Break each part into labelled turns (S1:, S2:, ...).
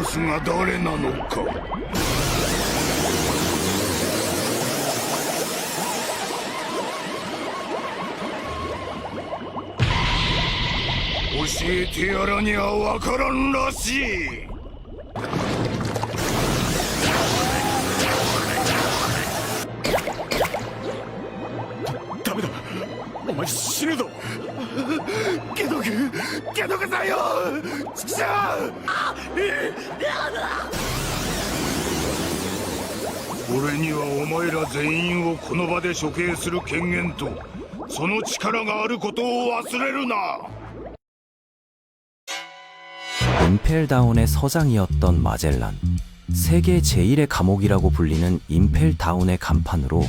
S1: スが誰なのか。教えてやらにゃわからんらしい。ダメだ、お前死ぬぞ。解毒だよ。ちくしょう。俺にはお前ら全員をこの場で処刑する権限とその力があることを忘れるな。
S2: 임펠다운의 서장이었던 마젤란. 세계 제1의 감옥이라고 불리는 임펠다운의 간판으로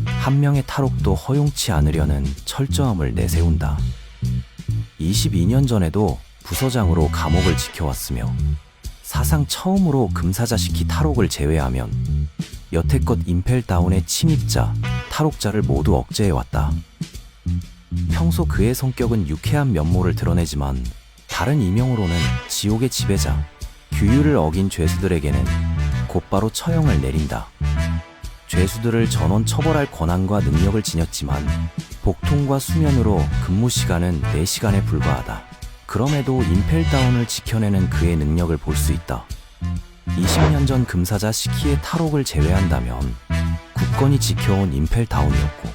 S2: 한 명의 탈옥도 허용치 않으려는 철저함을 내세운다. 22년 전에도 부서장으로 감옥을 지켜왔으며 사상 처음으로 금사자시키 탈옥을 제외하면 여태껏 임펠다운의 침입자, 탈옥자를 모두 억제해왔다. 평소 그의 성격은 유쾌한 면모를 드러내지만 다른 이명으로는 지옥의 지배자, 규율을 어긴 죄수들에게는 곧바로 처형을 내린다. 죄수들을 전원 처벌할 권한과 능력을 지녔지만 복통과 수면으로 근무 시간은 4시간에 불과하다. 그럼에도 임펠다운을 지켜내는 그의 능력을 볼 수 있다. 20년 전 금사자 시키의 탈옥을 제외한다면 굳건히 지켜온 임펠다운이었고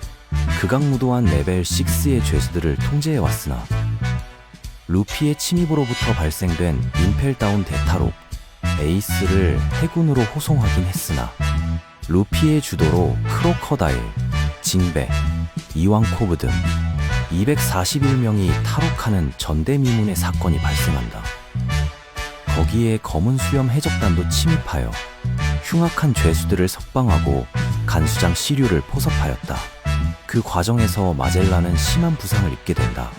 S2: 극악무도한 레벨 6의 죄수들을 통제해왔으나 루피의 침입으로부터 발생된 임펠다운 대탈옥 에이스를 해군으로 호송하긴 했으나 루피의 주도로 크로커다일, 징베, 이왕코브 등 241명이 탈옥하는 전대미문의 사건이 발생한다. 거기에 검은 수염 해적단도 침입하여 흉악한 죄수들을 석방하고 간수장 시류를 포섭하였다. 그 과정에서 마젤란은 심한 부상을 입게 된다.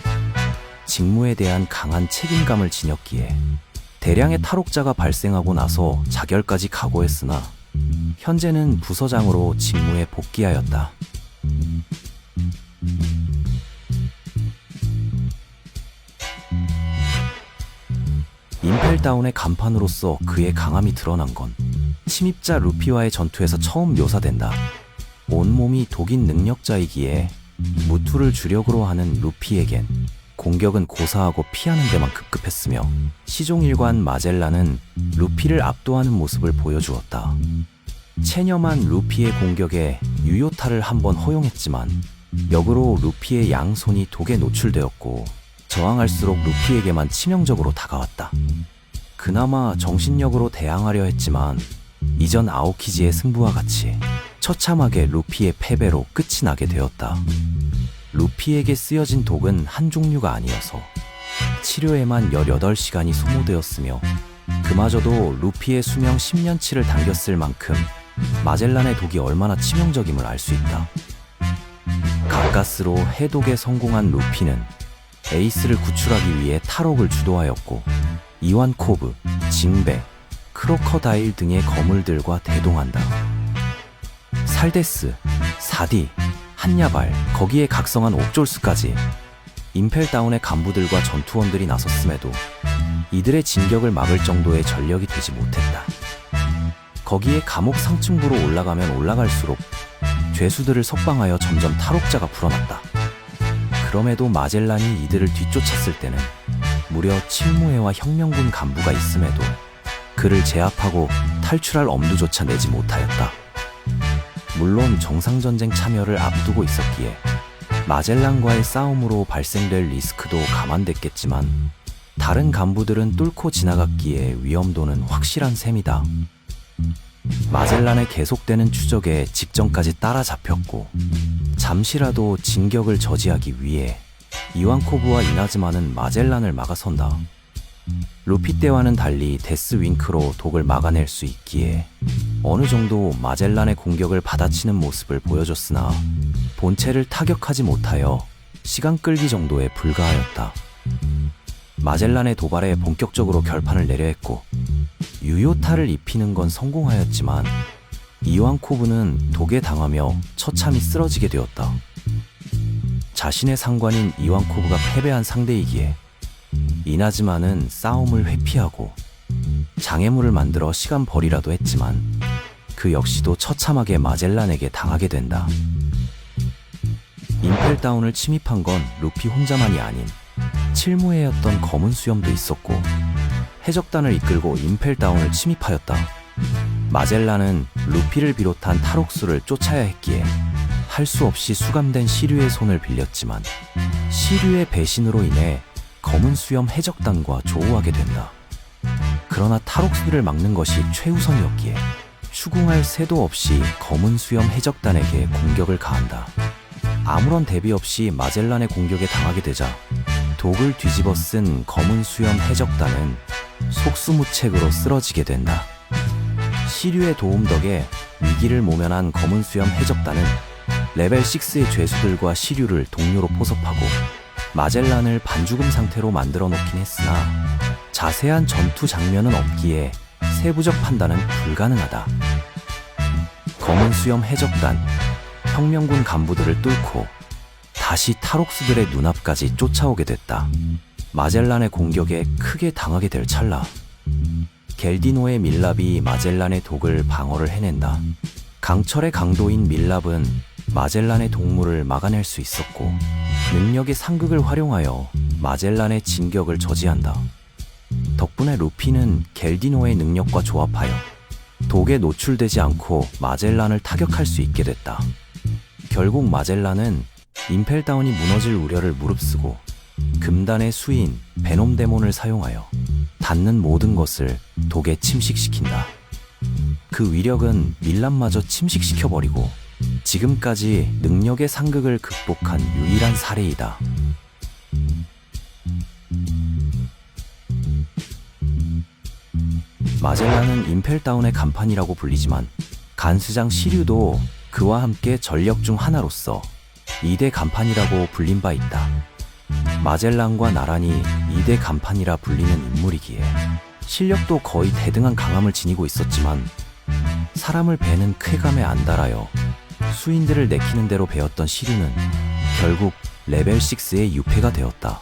S2: 직무에 대한 강한 책임감을 지녔기에 대량의 탈옥자가 발생하고 나서 자결까지 각오했으나 현재는 부서장으로 직무에 복귀하였다. 임펠다운의 간판으로서 그의 강함이 드러난 건 침입자 루피와의 전투에서 처음 묘사된다. 온몸이 독인 능력자이기에 무투를 주력으로 하는 루피에겐 공격은 고사하고 피하는 데만 급급했으며 시종일관 마젤란은 루피를 압도하는 모습을 보여주었다. 체념한 루피의 공격에 유효타를 한번 허용했지만 역으로 루피의 양손이 독에 노출되었고 저항할수록 루피에게만 치명적으로 다가왔다. 그나마 정신력으로 대항하려 했지만 이전 아오키지의 승부와 같이 처참하게 루피의 패배로 끝이 나게 되었다. 루피에게 쓰여진 독은 한 종류가 아니어서 치료에만 18시간이 소모되었으며 그마저도 루피의 수명 10년치를 당겼을 만큼 마젤란의 독이 얼마나 치명적임을 알 수 있다. 가까스로 해독에 성공한 루피는 에이스를 구출하기 위해 탈옥을 주도하였고 이완코브, 징베, 크로커다일 등의 거물들과 대동한다. 살데스, 사디, 한야발, 거기에 각성한 옥졸스까지 임펠다운의 간부들과 전투원들이 나섰음에도 이들의 진격을 막을 정도의 전력이 되지 못했다. 거기에 감옥 상층부로 올라가면 올라갈수록 죄수들을 석방하여 점점 탈옥자가 불어났다. 그럼에도 마젤란이 이들을 뒤쫓았을 때는 무려 칠무회와 혁명군 간부가 있음에도 그를 제압하고 탈출할 엄두조차 내지 못하였다. 물론 정상전쟁 참여를 앞두고 있었기에 마젤란과의 싸움으로 발생될 리스크도 감안됐겠지만 다른 간부들은 뚫고 지나갔기에 위험도는 확실한 셈이다. 마젤란의 계속되는 추적에 직전까지 따라잡혔고 잠시라도 진격을 저지하기 위해 이완코브와 이나즈마는 마젤란을 막아선다. 루피 때와는 달리 데스윙크로 독을 막아낼 수 있기에 어느 정도 마젤란의 공격을 받아치는 모습을 보여줬으나 본체를 타격하지 못하여 시간 끌기 정도에 불과하였다. 마젤란의 도발에 본격적으로 결판을 내려 했고 유효타를 입히는 건 성공하였지만 이완코브는 독에 당하며 처참히 쓰러지게 되었다. 자신의 상관인 이완코브가 패배한 상대이기에 이나즈마는 싸움을 회피하고 장애물을 만들어 시간 벌이라도 했지만 그 역시도 처참하게 마젤란에게 당하게 된다. 임펠다운을 침입한 건 루피 혼자만이 아닌 칠무회였던 검은 수염도 있었고 해적단을 이끌고 임펠다운을 침입하였다. 마젤란은 루피를 비롯한 탈옥수를 쫓아야 했기에 할 수 없이 수감된 시류의 손을 빌렸지만 시류의 배신으로 인해 검은 수염 해적단과 조우하게 된다. 그러나 탈옥수를 막는 것이 최우선이었기에 추궁할 새도 없이 검은 수염 해적단에게 공격을 가한다. 아무런 대비 없이 마젤란의 공격에 당하게 되자 독을 뒤집어 쓴 검은 수염 해적단은 속수무책으로 쓰러지게 된다. 시류의 도움 덕에 위기를 모면한 검은 수염 해적단은 레벨 6의 죄수들과 시류를 동료로 포섭하고 마젤란을 반죽음 상태로 만들어 놓긴 했으나 자세한 전투 장면은 없기에 세부적 판단은 불가능하다. 검은 수염 해적단, 혁명군 간부들을 뚫고 다시 탈옥수들의 눈앞까지 쫓아오게 됐다. 마젤란의 공격에 크게 당하게 될 찰나 겔디노의 밀랍이 마젤란의 독을 방어를 해낸다. 강철의 강도인 밀랍은 마젤란의 동물을 막아낼 수 있었고 능력의 상극을 활용하여 마젤란의 진격을 저지한다. 덕분에 루피는 겔디노의 능력과 조합하여 독에 노출되지 않고 마젤란을 타격할 수 있게 됐다. 결국 마젤란은 임펠다운이 무너질 우려를 무릅쓰고 금단의 수인 베놈데몬을 사용하여 닿는 모든 것을 독에 침식시킨다. 그 위력은 밀랍마저 침식시켜버리고 지금까지 능력의 상극을 극복한 유일한 사례이다. 마젤란은 임펠다운의 간판이라고 불리지만 간수장 시류도 그와 함께 전력 중 하나로서 2대 간판이라고 불린 바 있다. 마젤란과 나란히 2대 간판이라 불리는 인물이기에 실력도 거의 대등한 강함을 지니고 있었지만 사람을 베는 쾌감에 안달하여 수인들을 내키는 대로 베었던 시류는 결국 레벨 6의 유패가 되었다.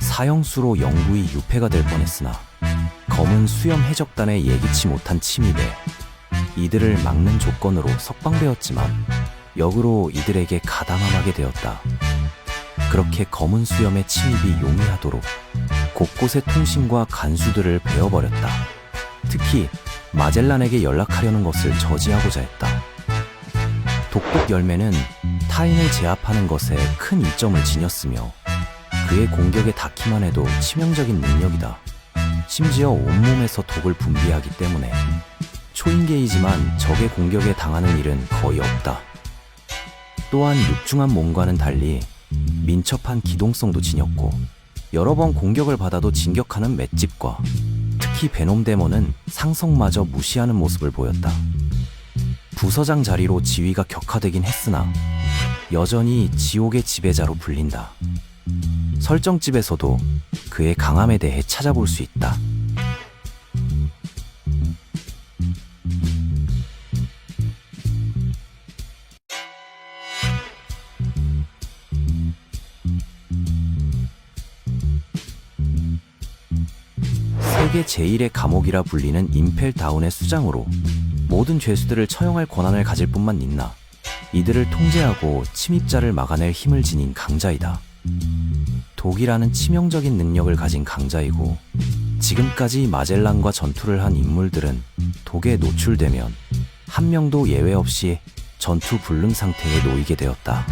S2: 사형수로 영구히 유패가 될 뻔했으나 검은 수염 해적단의 예기치 못한 침입에 이들을 막는 조건으로 석방되었지만 역으로 이들에게 가담함하게 되었다. 그렇게 검은 수염의 침입이 용이하도록 곳곳의 통신과 간수들을 베어버렸다. 특히 마젤란에게 연락하려는 것을 저지하고자 했다. 독독 열매는 타인을 제압하는 것에 큰 이점을 지녔으며 그의 공격에 닿기만 해도 치명적인 능력이다. 심지어 온몸에서 독을 분비하기 때문에 초인계이지만 적의 공격에 당하는 일은 거의 없다. 또한 육중한 몸과는 달리 민첩한 기동성도 지녔고 여러 번 공격을 받아도 진격하는 맷집과 특히 베놈데몬은 상성마저 무시하는 모습을 보였다. 부서장 자리로 지위가 격화되긴 했으나 여전히 지옥의 지배자로 불린다. 설정집에서도 그의 강함에 대해 찾아볼 수 있다. 세계 제1의 감옥이라 불리는 임펠다운의 수장으로 모든 죄수들을 처형할 권한을 가질 뿐만 있나 이들을 통제하고 침입자를 막아낼 힘을 지닌 강자이다. 독이라는 치명적인 능력을 가진 강자이고 지금까지 마젤란과 전투를 한 인물들은 독에 노출되면 한 명도 예외 없이 전투 불능 상태에 놓이게 되었다.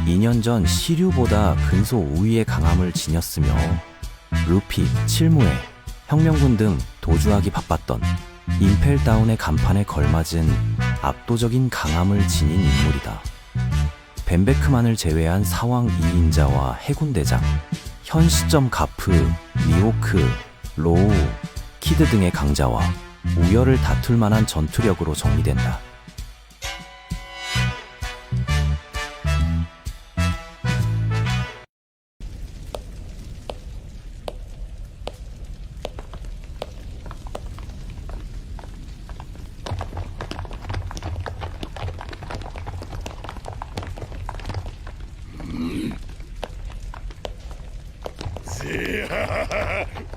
S2: 2년 전 시류보다 근소 우위의 강함을 지녔으며 루피, 칠무회, 혁명군 등 도주하기 바빴던 임펠다운의 간판에 걸맞은 압도적인 강함을 지닌 인물이다. 벤베크만을 제외한 사왕 2인자와 해군대장, 현 시점 가프, 미호크, 로우, 키드 등의 강자와 우열을 다툴 만한 전투력으로 정리된다.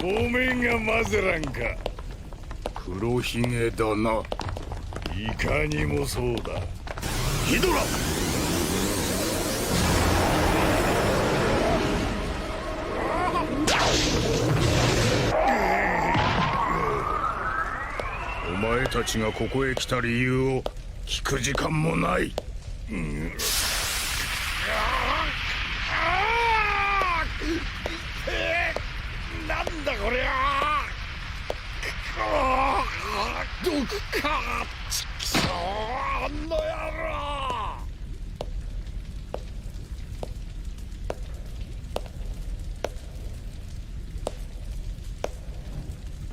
S1: おめんが混ぜらんか。黒ひげだな。いかにもそうだ。ヒドラ、お前たちがここへ来た理由を聞く時間もない。なんだこりゃ。毒か。ちくしょう、あんの野郎。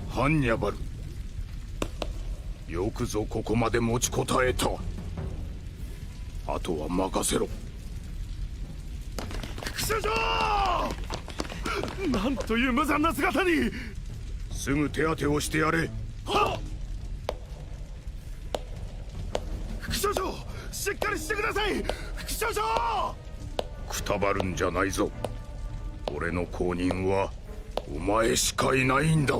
S1: ハンニャバル、よくぞここまで持ちこたえた。あとは任せろ。副社長、なんという無残な姿に。すぐ手当てをしてやれ。はっ。副所長、しっかりしてください。副所長、くたばるんじゃないぞ。俺の後任はお前しかいないんだ。